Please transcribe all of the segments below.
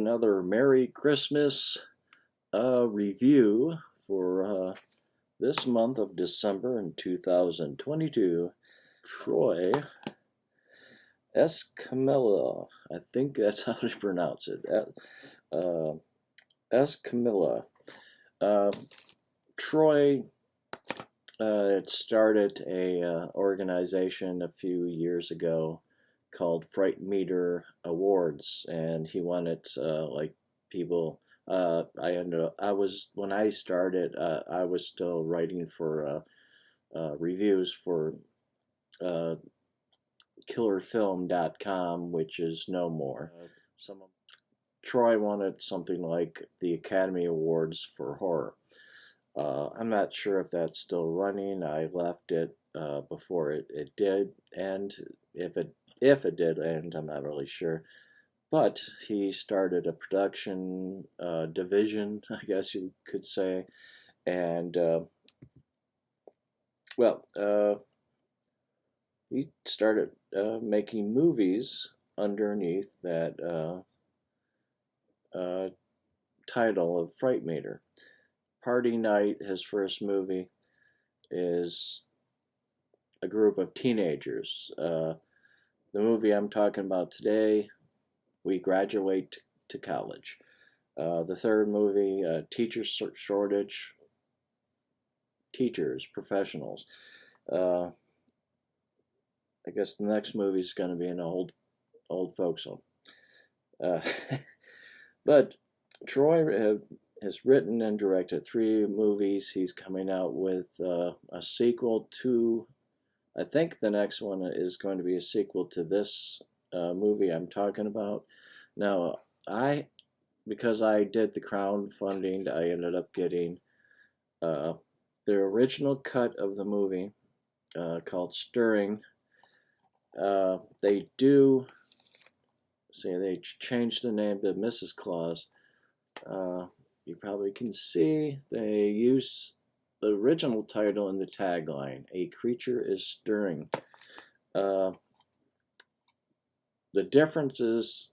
another Merry Christmas review for this month of December in 2022. Troy Escamilla, I think that's how to pronounce it. Escamilla. Troy it started a organization a few years ago called Fright Meter Awards, and he wanted like people. I was when I started. I was still writing for reviews for uh, killerfilm.com, which is no more. Troy wanted something like the Academy Awards for horror. I'm not sure if that's still running. I left it before it did, and if it did end, I'm not really sure. But he started a production division, I guess you could say, and he started making movies underneath that title of Fright Meter. Party Night, his first movie, is a group of teenagers. The movie I'm talking about today, we graduate to college. The third movie, teacher shortage, teachers, professionals. I guess the next movie is going to be an old folks home. But Troy has written and directed 3 movies. He's coming out with a sequel to, I think the next one is going to be a sequel to this movie I'm talking about. Now, because I did the crowdfunding, I ended up getting the original cut of the movie called Stirring. They changed the name to Mrs. Claus. You probably can see they use the original title in the tagline, "A Creature is Stirring." The difference is,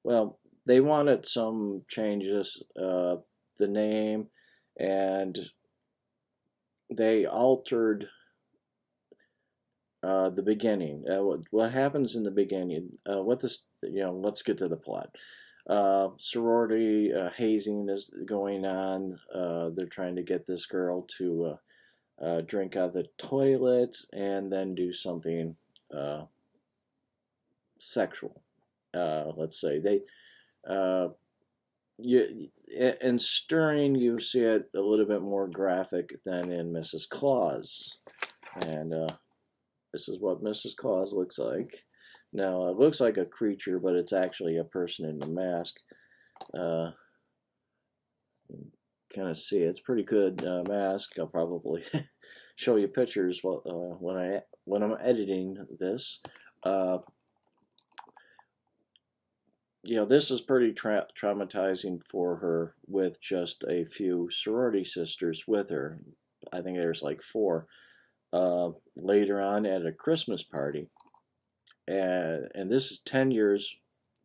well, they wanted some changes, the name, and they altered the beginning. What happens in the beginning? Let's get to the plot. Sorority hazing is going on. They're trying to get this girl to drink out of the toilet and then do something sexual. Let's say in Stirring, you see it a little bit more graphic than in Mrs. Claus, and this is what Mrs. Claus looks like. Now, it looks like a creature, but it's actually a person in a mask. Kind of see it. It's a pretty good mask. I'll probably show you pictures when I'm editing this. This is pretty traumatizing for her with just a few sorority sisters with her. I think there's like 4. Later on at a Christmas party, and this is 10 years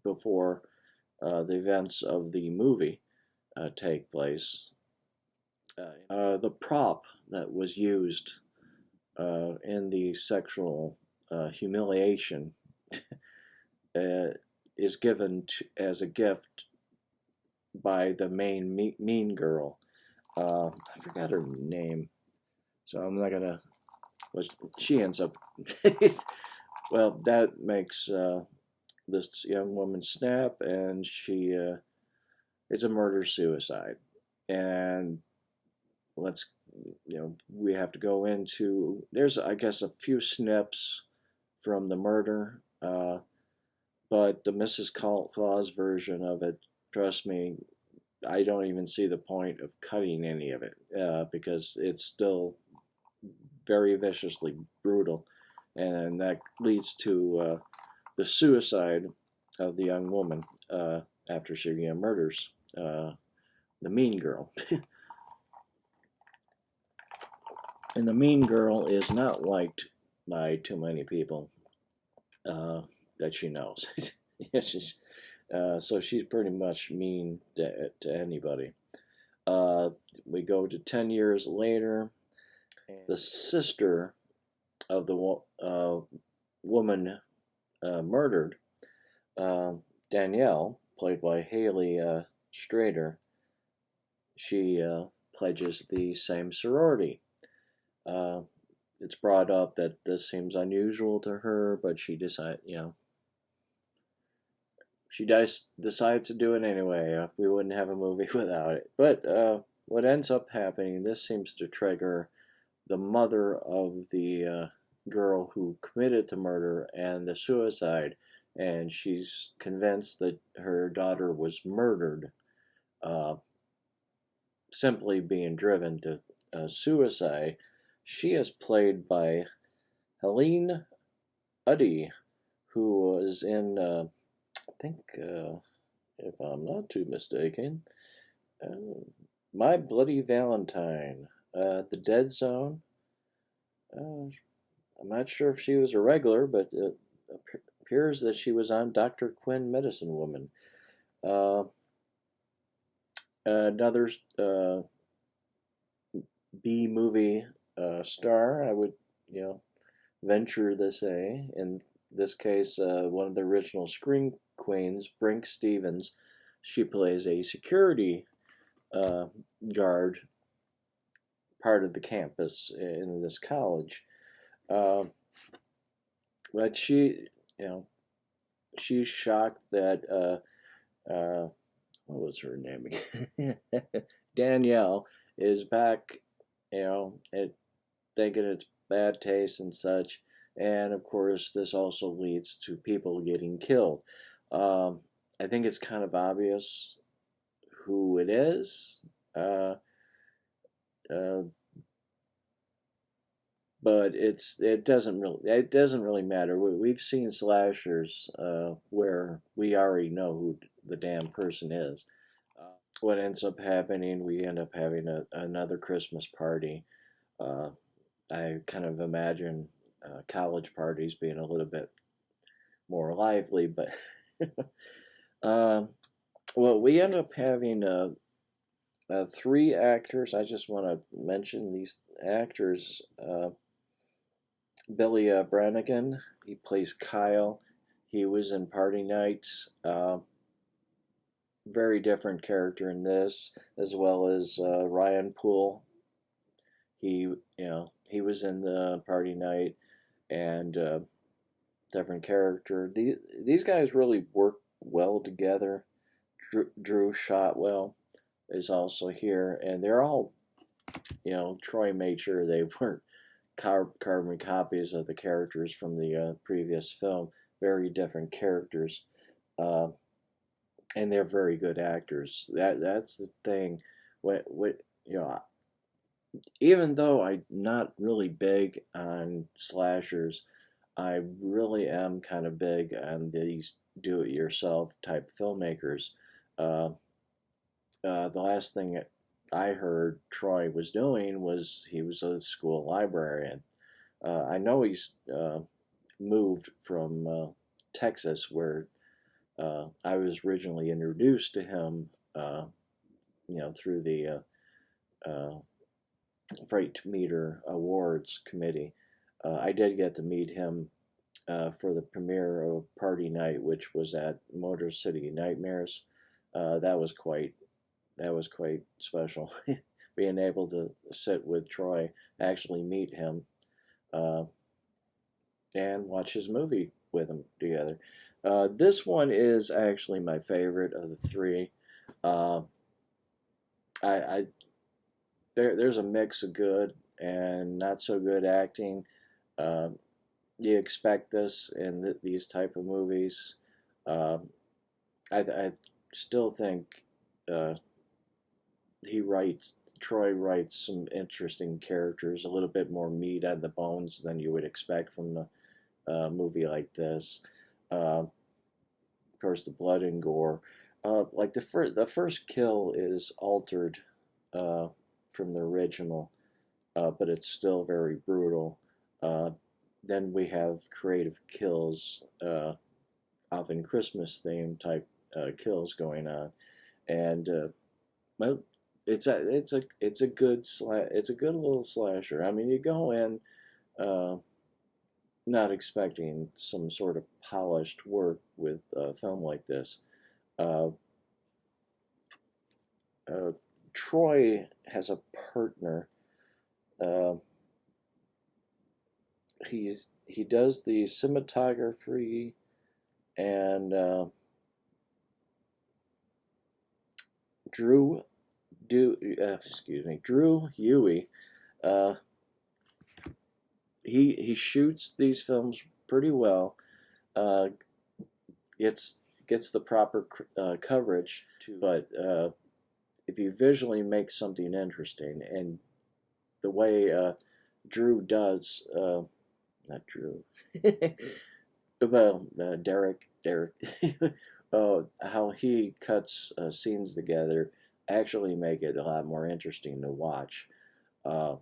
before the events of the movie take place. The prop that was used in the sexual humiliation is given as a gift by the main mean girl. I forgot her name, so I'm not gonna. She ends up. Well, that makes this young woman snap, and she it's a murder-suicide. And we have to go into, there's, I guess, a few snips from the murder, but the Mrs. Claus version of it, trust me, I don't even see the point of cutting any of it, because it's still very viciously brutal, and that leads to the suicide of the young woman after she murders the mean girl. And the mean girl is not liked by too many people that she knows. Yeah, so she's pretty much mean to anybody. Uh, we go to 10 years later. The sister of the woman murdered, uh, Danielle, played by Haley Strader, she pledges the same sorority. Uh, it's brought up that this seems unusual to her, but she decides to do it anyway. We wouldn't have a movie without it. But what ends up happening, this seems to trigger the mother of the girl who committed the murder and the suicide, and she's convinced that her daughter was murdered, uh, simply being driven to suicide. She is played by Helene Uddy, who was in, I think, if I'm not too mistaken, uh, My Bloody Valentine, The Dead Zone. I'm not sure if she was a regular, but it appears that she was on Dr. Quinn, Medicine Woman. Uh, another B movie star, I would, you know, venture to say. In this case, one of the original Scream Queens, Brink Stevens, she plays a security uh, guard part of the campus in this college. Uh, but you know, she's shocked that what was her name again? Danielle is back, at thinking it's bad taste and such. And of course, this also leads to people getting killed. Um, I think it's kind of obvious who it is, uh, uh, but it doesn't really matter. We've seen slashers where we already know who the damn person is. What ends up happening, we end up having another Christmas party. Uh, I kind of imagine college parties being a little bit more lively, but um, well, we end up having three actors. I just want to mention these actors. Billy Brannigan, he plays Kyle. He was in Party Nights. Very different character in this, as well as Ryan Poole. He was in the Party Night, and different character. These guys really work well together. Drew Shotwell is also here, and they're all, Troy made sure they weren't carbon copies of the characters from the previous film. Very different characters, uh, and they're very good actors. That's the thing. What you know, even though I'm not really big on slashers, I really am kind of big on these do-it-yourself type filmmakers. Uh, the last thing I heard Troy was doing was he was a school librarian. I know he's moved from Texas, where I was originally introduced to him, through the Freight Meter Awards Committee. I did get to meet him for the premiere of Party Night, which was at Motor City Nightmares. Uh, that was quite that was quite special. Being able to sit with Troy, actually meet him, uh, and watch his movie with him together. This one is actually my favorite of the three. Uh, I there's a mix of good and not so good acting. Uh, you expect this in these type of movies. Um, I still think uh, he writes Troy writes some interesting characters, a little bit more meat on the bones than you would expect from a movie like this. Of course, the blood and gore. Like the first kill is altered uh, from the original, but it's still very brutal. Uh, then we have creative kills. often Christmas theme type kills going on, and well, it's a good little slasher. I mean, you go in uh, not expecting some sort of polished work with a film like this. Uh, uh, Troy has a partner. Uh, he does the cinematography and Drew Drew Huey. Uh, he shoots these films pretty well. Uh, gets the proper coverage to, but if you visually make something interesting, and the way Drew does, not Drew, well, Derek, how he cuts scenes together actually make it a lot more interesting to watch. Uh,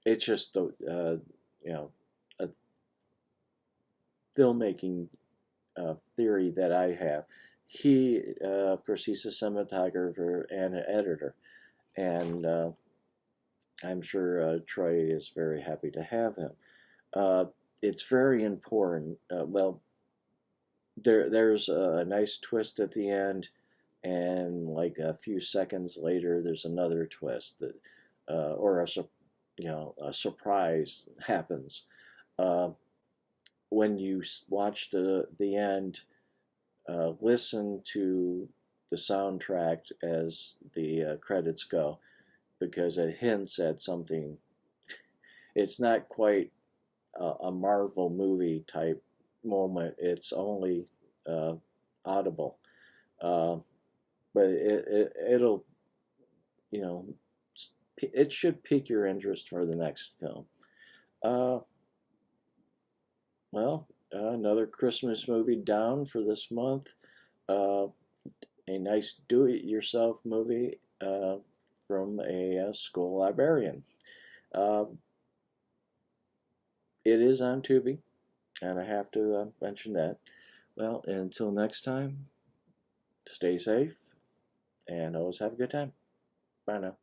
it's just the you know a filmmaking theory that I have. He, of course, he's a cinematographer and an editor, and I'm sure Troy is very happy to have him. Uh, it's very important. Well, there's a nice twist at the end, and like a few seconds later, there's another twist that, or a surprise happens. Uh, when you watch the end, listen to the soundtrack as the credits go, because it hints at something. It's not quite a Marvel movie type moment. It's only uh, audible, uh, but it'll you know it should pique your interest for the next film. Uh, well, another Christmas movie down for this month. Uh, a nice do-it-yourself movie from a school librarian. Uh, it is on Tubi, and I have to mention that. Well, until next time, stay safe and always have a good time. Bye now.